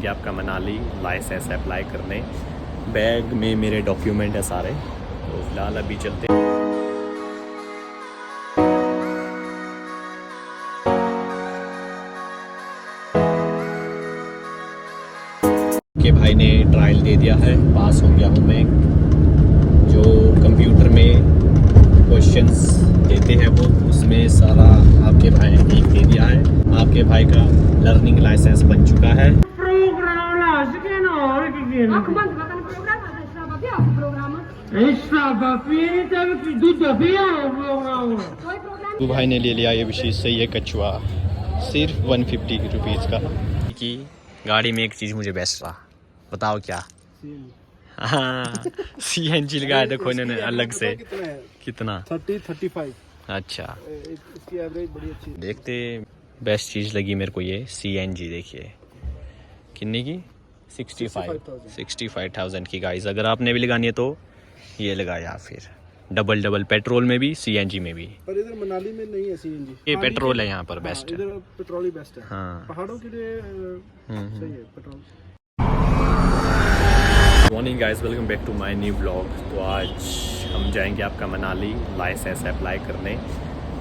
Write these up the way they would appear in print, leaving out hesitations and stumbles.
कि आपका Manali license apply करने। बैग में मेरे डॉक्यूमेंट है सारे, तो फिलहाल अभी चलते हैं। के भाई ने ट्रायल दे दिया है, पास हो गया हूँ मैं। जो कंप्यूटर में क्वेश्चंस देते हैं वो उसमें सारा आपके भाई ने ठीक दे दिया है। आपके भाई का लर्निंग लाइसेंस बन चुका है। तो भाई ने ले लिया ये विशेष से ये कछुआ, सिर्फ 150 रुपीज़ का। कि गाड़ी में एक चीज़ मुझे बेस्ट रहा, बताओ क्या? हाँ, CNG लगाया देखो इन्होंने अलग से। कितना? 30-35। अच्छा, इसकी एवरेज बड़ी अच्छी। देखते। बेस्ट चीज़ लगी मेरे को ये CNG। देखिए कितने की? 65,000 की गाइस। अगर आपने भी लगानी है तो ये लगाया, फिर डबल पेट्रोल में भी CNG में भी। पर इधर मनाली में नहीं है CNG, ये पेट्रोल है यहाँ पर बेस्ट है। इधर पेट्रोल ही बेस्ट है। हाँ, पहाड़ों के लिए सही है petrol. Morning guys, welcome back to my new blog. तो आज हम जाएंगे आपका मनाली लाइसेंस अप्लाई करने।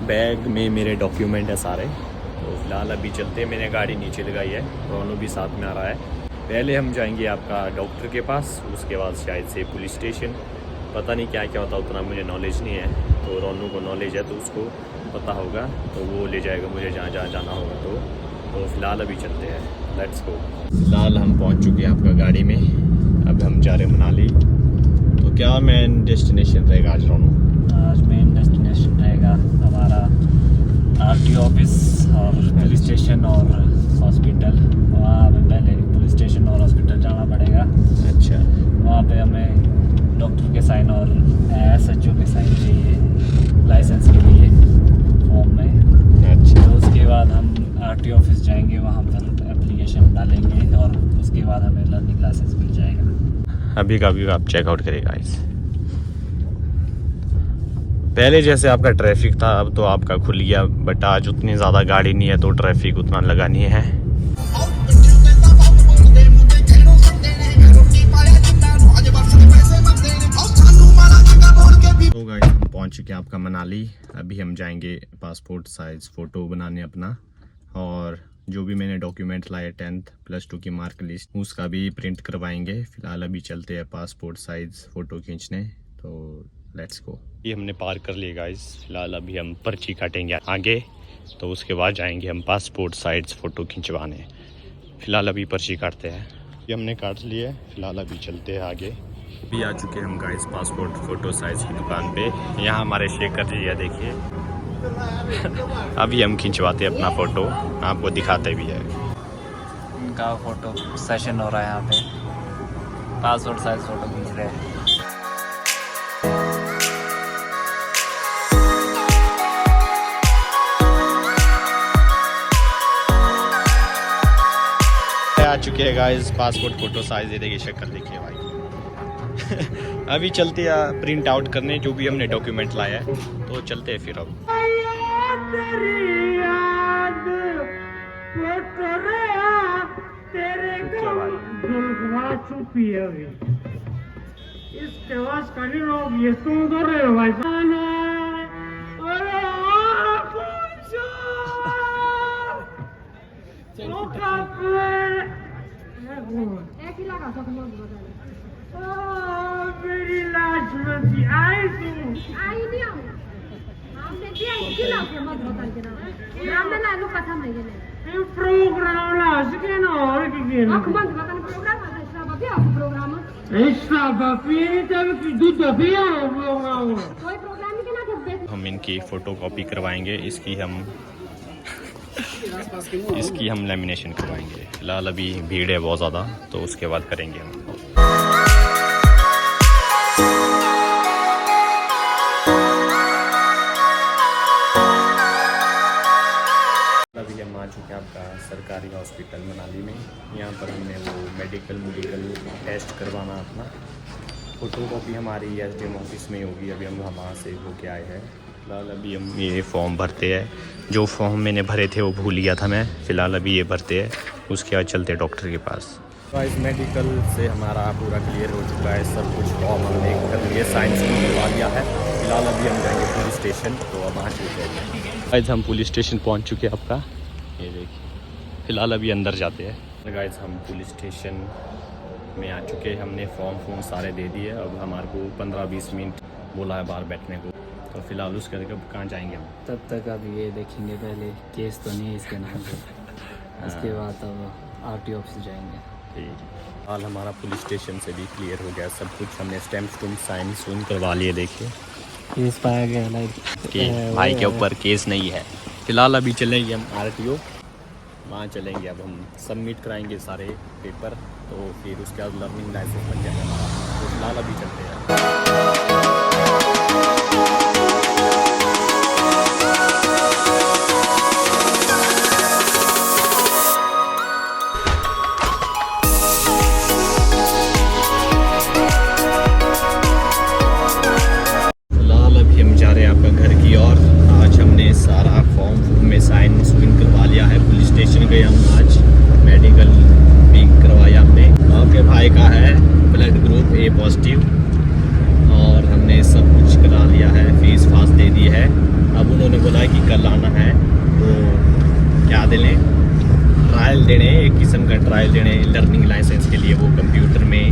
बैग में मेरे डॉक्यूमेंट है सारे, तो फिलहाल अभी चलते हैं। मैंने गाड़ी नीचे लगाई है, रोनू भी साथ में आ रहा है। पहले हम जाएंगे आपका डॉक्टर के पास, उसके बाद शायद से पुलिस स्टेशन। पता नहीं क्या क्या होता, उतना मुझे नॉलेज नहीं है। तो रोनू को नॉलेज है तो उसको पता होगा, तो वो ले जाएगा मुझे जहाँ जहाँ जाना होगा। तो फिलहाल अभी चलते हैं, लेट्स गो। फिलहाल हम पहुँच चुके हैं आपका गाड़ी में। अब हम जा रहे हैं मनाली। तो क्या मेन डेस्टिनेशन रहेगा आज रोनू? आज मेन डेस्टिनेशन रहेगा हमारा RTO ऑफिस और पुलिस स्टेशन और हॉस्पिटल। वहाँ हमें पहले पुलिस स्टेशन और हॉस्पिटल जाना पड़ेगा। अच्छा, वहाँ पे हमें डॉक्टर के साइन और SHO के साइन चाहिए लाइसेंस के लिए फॉर्म में। अच्छा। तो उसके बाद हम RTO ऑफिस जाएंगे, वहाँ पर एप्लीकेशन डालेंगे और उसके बाद हमें लर्निंग लाइसेंस मिल जाएगा। अभी का भी आप चेकआउट करेगा इस। पहले जैसे आपका ट्रैफिक था, अब तो आपका खुल गया, बट आज उतनी ज़्यादा गाड़ी नहीं है तो ट्रैफिक उतना लगा नहीं है। तो गाइस, हम पहुंच चुके हैं आपका मनाली। अभी हम जाएंगे पासपोर्ट साइज़ फ़ोटो बनाने अपना, और जो भी मैंने डॉक्यूमेंट लाए 10th +2 की मार्क लिस्ट, उसका भी प्रिंट करवाएंगे। फिलहाल अभी चलते हैं पासपोर्ट साइज़ फ़ोटो खींचने, तो लेट्स गो। ये हमने पार कर लिया गाइस। फिलहाल अभी हम पर्ची काटेंगे आगे, तो उसके बाद जाएंगे हम पासपोर्ट साइज़ फ़ोटो खिंचवाने। फ़िलहाल अभी पर्ची काटते हैं। ये हमने काट लिए, फ़िलहाल अभी चलते हैं आगे। अभी आ चुके हैं हम गाइस पासपोर्ट फ़ोटो साइज़ की दुकान पे। यहाँ हमारे शेखर जी है, देखिए। अभी हम खिंचवाते हैं अपना फ़ोटो, आपको दिखाते भी है। उनका फ़ोटो सेशन हो रहा है यहाँ पे, पासपोर्ट साइज फ़ोटो खींच रहे हैं। आ चुके हैं गाइस पासपोर्ट फ़ोटो साइज़। ये देखिए शक्ल, देखिए भाई। अभी चलते हैं प्रिंट आउट करने जो भी हमने डॉक्यूमेंट लाया है, तो चलते हैं फिर। अब हम इनकी फ़ोटो कॉपी करवाएंगे, इसकी हम लेमिनेशन करवाएंगे। फिलहाल अभी भीड़ है बहुत ज़्यादा, तो उसके बाद करेंगे हम। अभी हम आ चुके हैं आपका सरकारी हॉस्पिटल मनाली में। यहाँ पर हमने वो मेडिकल टेस्ट करवाना अपना। फ़ोटो कॉपी हमारी SDM ऑफिस में होगी। अभी हम वहाँ से होके आए हैं। फिलहाल अभी हम ये फॉर्म भरते हैं। जो फॉर्म मैंने भरे थे वो भूल गया था मैं। फ़िलहाल अभी ये भरते हैं, उसके बाद चलते डॉक्टर के पास। गाइस मेडिकल से हमारा पूरा क्लियर हो चुका है सब कुछ। फॉर्म हमने कर लिए, साइंस भी करवा लिया है। फिलहाल अभी हम जाएंगे पुलिस स्टेशन, तो अब वहाँ चलते हैं। गाइस हम पुलिस स्टेशन पहुँच चुके हैं आपका, ये देखिए। फिलहाल अभी अंदर जाते हैं। गाइस हम पुलिस स्टेशन में आ चुके हैं, हमने फॉर्म सारे दे दिए। अब हमारे को 15-20 मिनट बोला है बाहर बैठने को, तो फिलहाल उसके अब कहाँ जाएंगे हम। तब तक अब ये देखेंगे, पहले केस तो नहीं है इसके नाम पे, उसके बाद अब RTO ऑफिस जाएंगे। हाल हमारा पुलिस स्टेशन से भी क्लियर हो गया सब कुछ। हमने स्टैम्प साइन सून करवा लिए। देखिए केस पाया गया लाइक कि भाई के ऊपर केस नहीं है। फिलहाल अभी चलेंगे हम RTO, वहाँ चलेंगे। अब हम सबमिट कराएंगे सारे पेपर, तो फिर उसके बाद लर्निंग लाइसेंस बन जाएगा हमारा। तो फिलहाल अभी चलते हैं। आपका घर की ओर आज हमने सारा फॉर्म में साइन स्विन करवा लिया है। पुलिस स्टेशन गए हम आज, मेडिकल भी करवाया हमने। आपके भाई का है ब्लड ग्रुप A पॉजिटिव, और हमने सब कुछ करा लिया है, फीस फास दे दी है। अब उन्होंने बोला कि कल आना है, तो क्या देने, ट्रायल देने, एक किस्म का ट्रायल देने लर्निंग लाइसेंस के लिए। वो कंप्यूटर में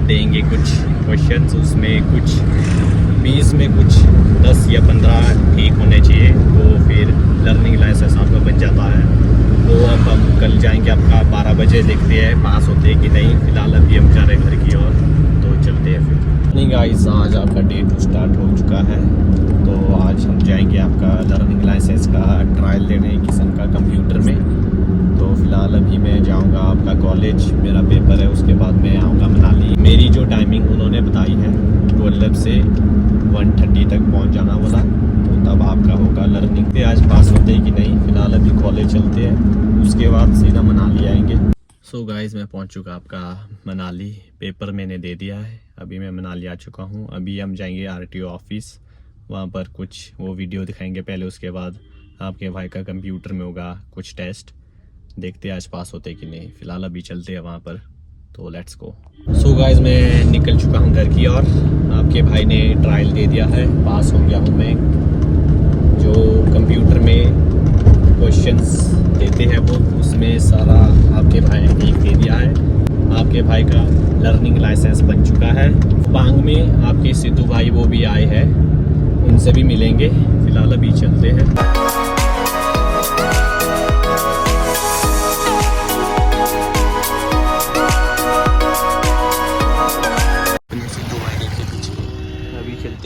देंगे कुछ क्वेश्चंस, उसमें कुछ 20 में कुछ 10 या 15 ठीक होने चाहिए, तो फिर लर्निंग लाइसेंस आपका बन जाता है। तो अब हम कल जाएंगे, आपका 12 बजे देखते हैं पास होते हैं कि नहीं। फिलहाल अभी हम जा रहे हैं घर की ओर, तो चलते हैं फिर। नहीं गाइस, आज आपका डे 2 स्टार्ट हो चुका है, तो आज हम जाएंगे आपका लर्निंग लाइसेंस का ट्रायल देने एक किस्म का कंप्यूटर में। तो फिलहाल अभी मैं जाऊंगा आपका कॉलेज, मेरा पेपर है, उसके बाद मैं आऊँगा मनाली। मेरी जो टाइमिंग उन्होंने बताई है 12 से 1:30 तक पहुंच जाना बोला, तो तब आपका होगा लर्निंग पे। आज पास होते हैं कि नहीं। फिलहाल अभी कॉलेज चलते हैं, उसके बाद सीधा मनाली आएंगे। सो गाइस मैं पहुंच चुका आपका मनाली, पेपर मैंने दे दिया है। अभी मैं मनाली आ चुका हूं। अभी हम जाएंगे RTO ऑफिस, वहां पर कुछ वो वीडियो दिखाएंगे पहले, उसके बाद आपके भाई का कंप्यूटर में होगा कुछ टेस्ट, देखते हैं आज पास होते कि नहीं। फिलहाल अभी चलते हैं वहाँ पर, तो लेट्स गो। सो गाइस मैं निकल चुका हूँ घर की ओर। आपके भाई ने ट्रायल दे दिया है, पास हो गया हूँ मैं। जो कंप्यूटर में क्वेश्चंस देते हैं वो, उसमें सारा आपके भाई ने ठीक दे दिया है। आपके भाई का लर्निंग लाइसेंस बन चुका है। पांग में आपके सिद्धू भाई वो भी आए हैं, उनसे भी मिलेंगे। फिलहाल अभी चलते हैं।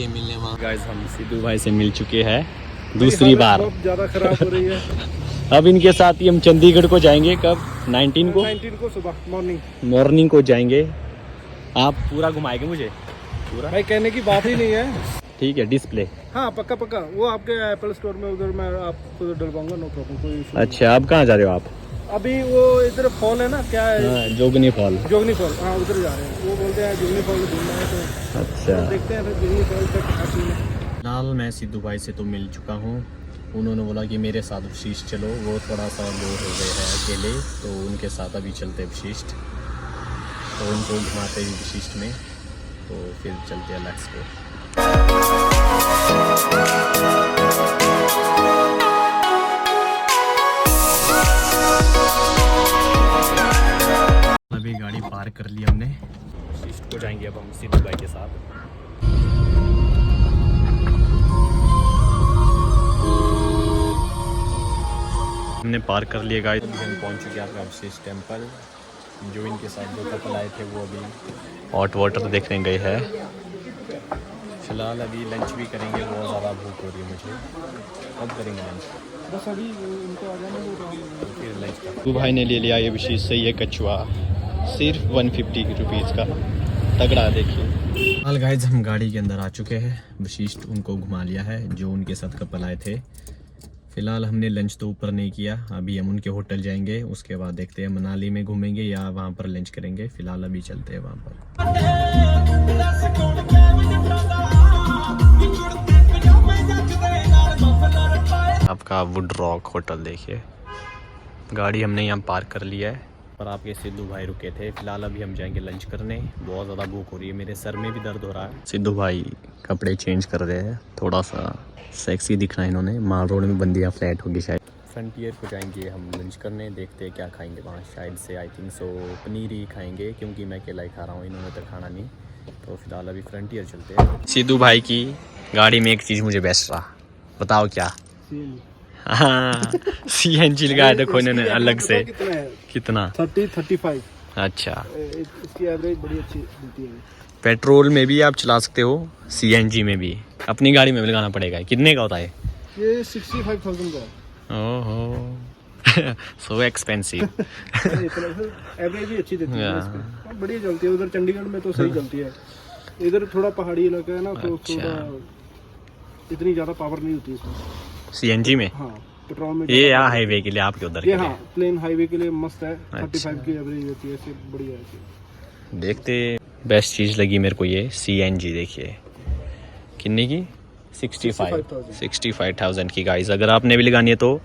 मिलने वहाँ गाइस हम सिद्धू भाई से मिल चुके हैं दूसरी बार। ज़्यादा खराब हो रही है। अब इनके साथ ही हम चंडीगढ़ को जाएंगे, कब 19 को सुबह मॉर्निंग को जाएंगे। आप पूरा घुमाएंगे मुझे पूरा? भाई कहने की बात ही नहीं है। ठीक है, डिस्प्ले हाँ पक्का वो आपके एप्पल स्टोर में, उधर मैं आपको डलवाऊंगा, नो प्रॉब्लम, कोई इशू। अच्छा, आप कहाँ जा रहे हो आप? अभी वो इधर फॉल है ना, क्या है, जोगनी फॉल। हाँ उधर जा रहे हैं। वो बोलते हैं जोगनी फॉल घूमना है, तो अच्छा देखते हैं फिर जोगनी फॉल तक। फिलहाल मैं सिद्धू भाई से तो मिल चुका हूँ। उन्होंने बोला कि मेरे साथ वशिष्ठ चलो, वो थोड़ा सा बोर हो गए हैं अकेले, तो उनके साथ अभी चलते वशिष्ठ, तो उनको घुमाते ही वशिष्ठ में, तो फिर चलते हैं, लेट्स गो। अभी गाड़ी पार्क कर ली हमने, वशिष्ठ को जाएंगे अब हम सिद्धू भाई के साथ। हमने पार्क कर लिया गाइस। हम पहुंच चुके हैं आपका वशिष्ठ टेम्पल। जो इनके साथ जो कपल आए थे वो अभी हॉट वाटर देखने गए हैं। फिलहाल अभी लंच भी करेंगे, बहुत ज़्यादा भूख हो रही है मुझे। कब करेंगे लंच? बस अभी उनको आ जाना, फिर लंच का। तो भाई ने ले लिया ये वशिष्ठ से ये कछुआ, सिर्फ 150 रुपीज़ का, तगड़ा देखिए। हाल गाइस हम गाड़ी के अंदर आ चुके हैं, वशिष्ठ उनको घुमा लिया है जो उनके साथ कपल आए थे। फिलहाल हमने लंच तो ऊपर नहीं किया, अभी हम उनके होटल जाएंगे, उसके बाद देखते हैं मनाली में घूमेंगे या वहाँ पर लंच करेंगे। फिलहाल अभी चलते हैं वहाँ पर। आपका वुड रॉक होटल देखिए, गाड़ी हमने यहाँ पार्क कर लिया है। पर आपके सिद्धू भाई रुके थे। फिलहाल अभी हम जाएंगे लंच करने। बहुत ज़्यादा भूख हो रही है, मेरे सर में भी दर्द हो रहा है। सिद्धू भाई कपड़े चेंज कर रहे हैं, थोड़ा सा सेक्सी दिखना है इन्होंने। माल रोड में बंदियाँ फ्लैट होगी शायद। फ्रंटियर को जाएंगे हम लंच करने, देखते हैं क्या खाएंगे वहाँ। शायद से आई थिंक सो पनीर ही खाएंगे, क्योंकि मैं अकेला ही खा रहा हूँ, इन्होंने तो खाना नहीं। तो फिलहाल अभी फ्रंटियर चलते हैं। सिद्धू भाई की गाड़ी में एक चीज़ मुझे बेस्ट रहा, बताओ क्या? हाँ, CNG लगाया देखो इन्होंने अलग से। कितना है? कितना? 30-35। अच्छा, इसकी एवरेज बड़ी अच्छी मिलती है। पेट्रोल में भी आप चला सकते हो, CNG में भी। अपनी गाड़ी में भी लगाना पड़ेगा। कितने का होता है ये? 65,000 का है। ओहो सो एक्सपेंसिव। एवरेज भी अच्छी देती है इसकी, बढ़िया चलती है। उधर चंडीगढ़ में तो सही चलती है, इधर थोड़ा पहाड़ी इलाका है ना, तो थोड़ा इतनी ज़्यादा पावर नहीं होती इसमें CNG में। हाँ, पेट्रोल में ये यहाँ हाईवे के लिए, आपके उधर ये के हाँ प्लेन हाईवे के लिए मस्त है। अच्छा। 35 की एवरेज होती है, इससे बढ़िया है। देखते। बेस्ट चीज़ लगी मेरे को ये CNG। देखिए कितने की? 65,000 की गाइस। अगर आपने भी लगानी है तो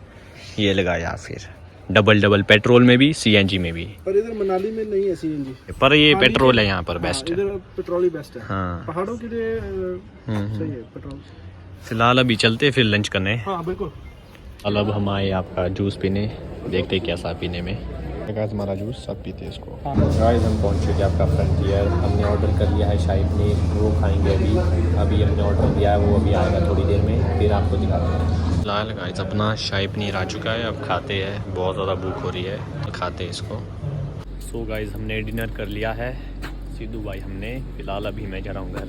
ये लगाया, फिर डबल पेट्रोल में भी CNG में भी। पर इधर मनाली में नहीं है CNG, पर ये पेट्रोल है यहाँ पर बेस्ट है। इधर पेट्रोल ही बेस्ट है। हाँ। पहाड़ों के लिए सही है पेट्रोल। फिलहाल अभी चलते फिर लंच करने। हाँ बिल्कुल। अब हम आए आपका जूस पीने, देखते कैसा पीने में। गाइस हमारा जूस सब पीते हैं इसको। गाइस हम पहुंच चुके हैं आपका फ्रंटियर। हमने ऑर्डर कर लिया है शाही पनीर, वो खाएंगे अभी हमने ऑर्डर दिया है, वो अभी आएगा थोड़ी देर में, फिर आपको दिखाते हैं। फिलहाल गाइस अपना शाही पनीर आ चुका है, अब खाते हैं। बहुत ज़्यादा भूख हो रही है, तो खाते हैं इसको। सो गाइस हमने डिनर कर लिया है, सिद्धू भाई हमने। फिलहाल अभी मैं जा रहा हूँ घर,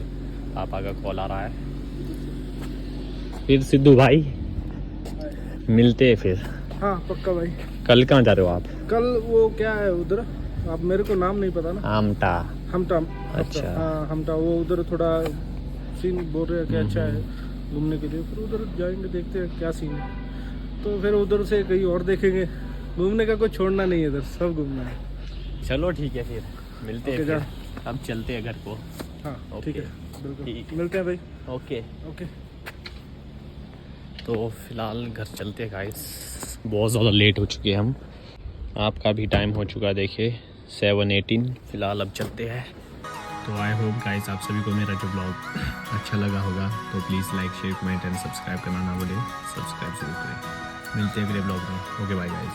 पापा का कॉल आ रहा है। फिर सिद्धू भाई मिलते हैं फिर। हाँ पक्का भाई। कल कहाँ जा रहे हो आप? कल वो क्या है उधर, अब मेरे को नाम नहीं पता ना। आमटा। हमटा। अच्छा। हाँ हमटा, वो उधर थोड़ा सीन बोल रहे हैं कि अच्छा है घूमने के लिए, फिर उधर जाएंगे, देखते हैं क्या सीन है। तो फिर उधर से कहीं और देखेंगे। घूमने का कोई छोड़ना नहीं है, इधर सब घूमना है। चलो ठीक है, फिर मिलते हैं। जा। फिर अब चलते हैं घर को। हाँ ठीक है, बिल्कुल ठीक। मिलते हैं भाई। ओके। ओके। तो फिलहाल घर चलते हैं गाइस, बहुत ज़्यादा लेट हो चुके हैं हम। आपका भी टाइम हो चुका है, देखिए 7:18। फिलहाल अब चलते हैं। तो आई होप गाइस आप सभी को मेरा जो ब्लॉग अच्छा लगा होगा, तो please like share comment and subscribe करना ना भूलें। सब्सक्राइब जरूर करें। मिलते हैं अगले ब्लॉग में। Okay bye guys.